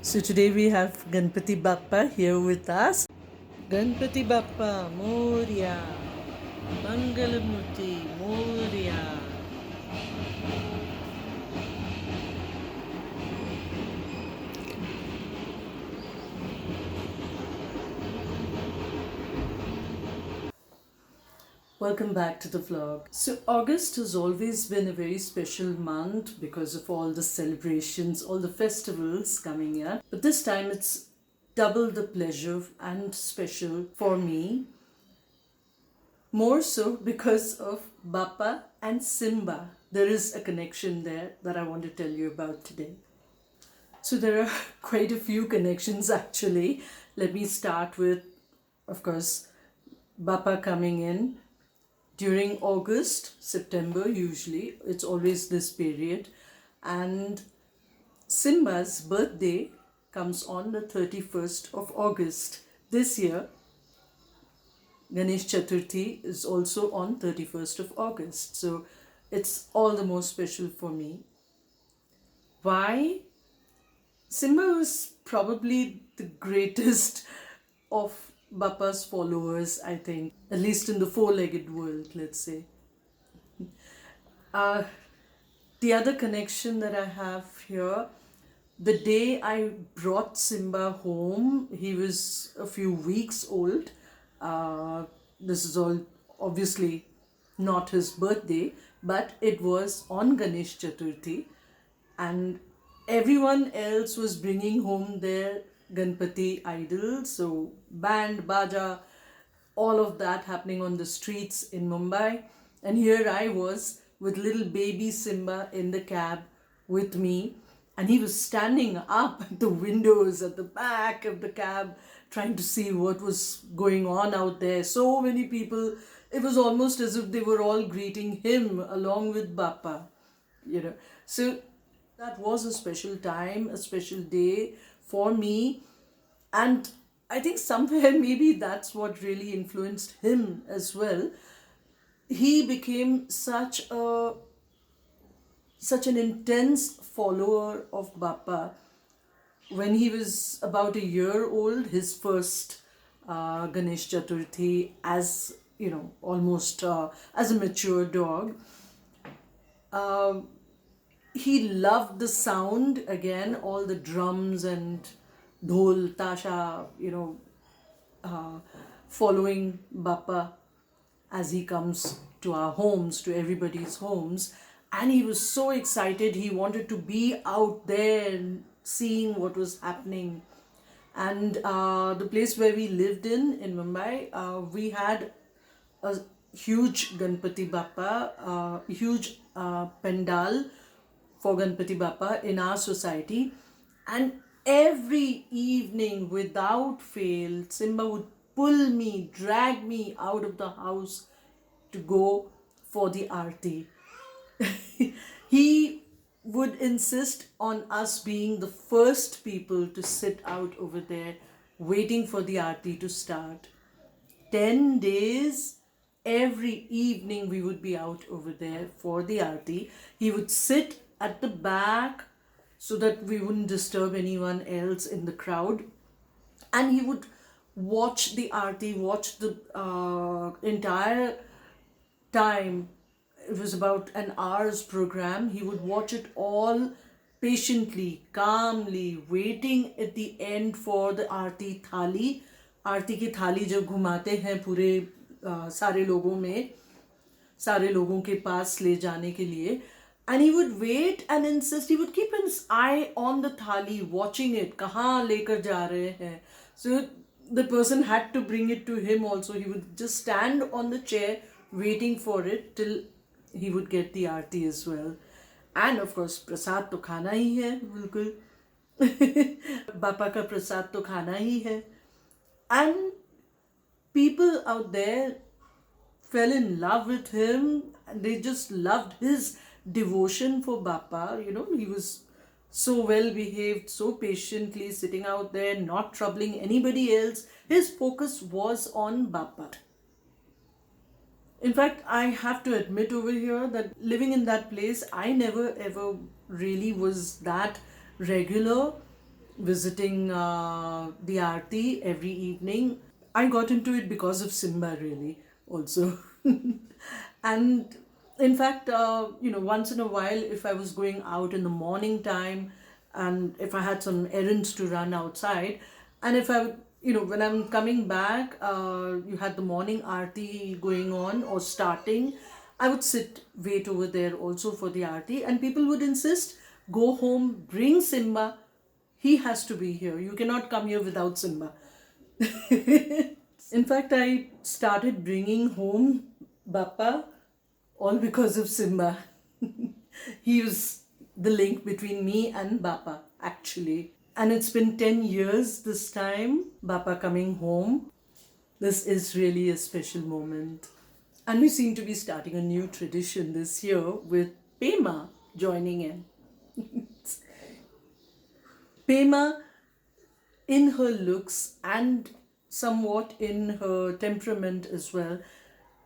So today we have Ganpati Bappa here with us. Ganpati Bappa Moria, Mangalamurti Moria. Welcome back to the vlog. So August has always been a very special month because of all the celebrations, all the festivals coming here. But this time it's double the pleasure and special for me. More so because of Bappa and Simba. There is a connection there that I want to tell you about today. So there are quite a few connections actually. Let me start with, of course, Bappa coming in during August, September usually. It's always this period. And Simba's birthday comes on the 31st of August. This year, Ganesh Chaturthi is also on 31st of August. So it's all the more special for me. Why? Simba was probably the greatest of Bappa's followers, I think, at least in the four-legged world, let's say. Uh, the other connection that I have here, the day I brought Simba home, he was a few weeks old. This is all obviously not his birthday, but it was on Ganesh Chaturthi, and everyone else was bringing home their Ganpati idol. So band, baja, all of that happening on the streets in Mumbai. And here I was with little baby Simba in the cab with me. And he was standing up at the windows at the back of the cab trying to see what was going on out there. So many people. It was almost as if they were all greeting him along with Bappa. So that was a special time, a special day for me. And I think somewhere maybe that's what really influenced him as well. He became such an intense follower of Bappa when he was about a year old. His first Ganesh Chaturthi, as almost as a mature dog. He loved the sound again, all the drums and dhol, tasha, following Bappa as he comes to our homes, to everybody's homes. And he was so excited. He wanted to be out there and seeing what was happening. And the place where we lived in Mumbai, we had a huge Ganpati Bappa, huge pandal for Ganpati Bappa in our society. And every evening, without fail, Simba would pull me, drag me out of the house to go for the aarti. He would insist on us being the first people to sit out over there waiting for the aarti to start. 10 days, every evening we would be out over there for the aarti. He would sit at the back so that we wouldn't disturb anyone else in the crowd. And he would watch the aarti, watch the entire time. It was about an hour's program. He would watch it all patiently, calmly, waiting at the end for the आरती थाली. आरती की थाली जब घुमाते हैं पूरे सारे लोगों में, सारे लोगों के पास ले जाने के लिए. And he would wait and insist. He would keep his eye on the thali, watching it. कहाँ लेकर जा रहे हैं. So the person had to bring it to him also. He would just stand on the chair waiting for it till he would get the aarti as well. And of course, prasad तो खाना ही है, बिल्कुल. बापा का प्रसाद तो खाना ही है. And people out there fell in love with him, and they just loved his devotion for Bappa. He was so well behaved, so patiently sitting out there, not troubling anybody else. His focus was on Bappa. In fact, I have to admit over here that living in that place, I never ever really was that regular visiting the Aarti every evening. I got into it because of Simba, really, also. And in fact, once in a while, if I was going out in the morning time and if I had some errands to run outside, and if I, when I'm coming back, you had the morning Aarti going on or starting, I would wait over there also for the Aarti, and people would insist, go home, bring Simba. He has to be here. You cannot come here without Simba. In fact, I started bringing home Bappa all because of Simba. He was the link between me and Bappa, actually. And it's been 10 years this time, Bappa coming home. This is really a special moment. And we seem to be starting a new tradition this year with Pema joining in. Pema, in her looks and somewhat in her temperament as well,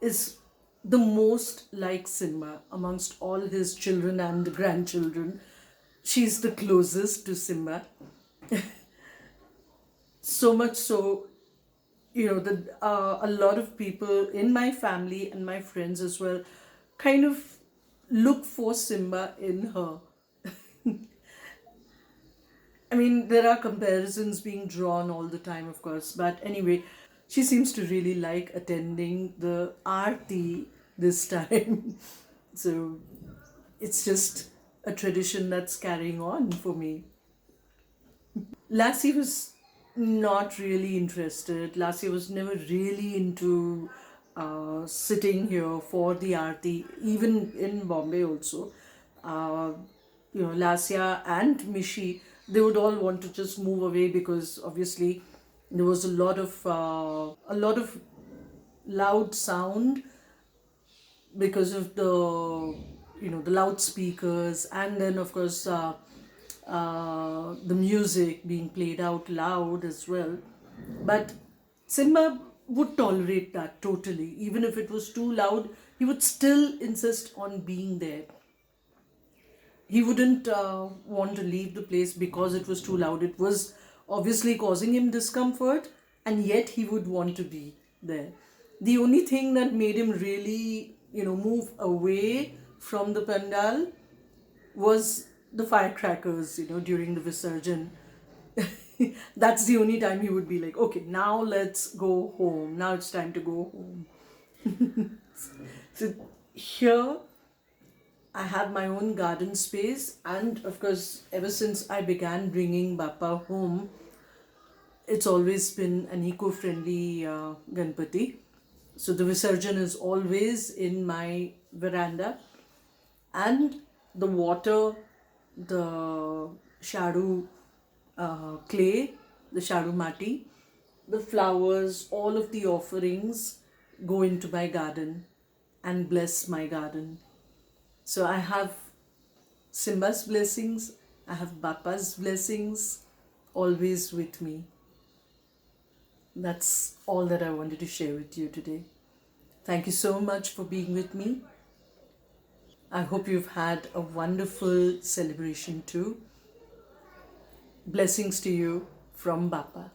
is the most like Simba amongst all his children and grandchildren. She's the closest to Simba. So much so, that a lot of people in my family and my friends as well kind of look for Simba in her. I mean, there are comparisons being drawn all the time, of course, but anyway, she seems to really like attending the Aarti this time. So it's just a tradition that's carrying on for me. Lassie was not really interested. Lassie was never really into sitting here for the Aarti, even in Bombay also. Uh, Lassia and Mishi, they would all want to just move away because obviously there was a lot of loud sound because of the loudspeakers, and then of course the music being played out loud as well. But Simba would tolerate that totally. Even if it was too loud, he would still insist on being there. He wouldn't want to leave the place because it was too loud. It was obviously causing him discomfort, and yet he would want to be there. The only thing that made him really, move away from the pandal was the firecrackers, during the Visarjan. That's the only time he would be like, okay, now let's go home. Now it's time to go home. So here I have my own garden space, and of course, ever since I began bringing Bappa home, it's always been an eco-friendly Ganpati. So the Visarjan is always in my veranda, and the water, the shadow clay, the shadow mati, the flowers, all of the offerings go into my garden and bless my garden. So I have Simba's blessings, I have Bappa's blessings always with me. That's all that I wanted to share with you today. Thank you so much for being with me. I hope you've had a wonderful celebration too. Blessings to you from Bappa.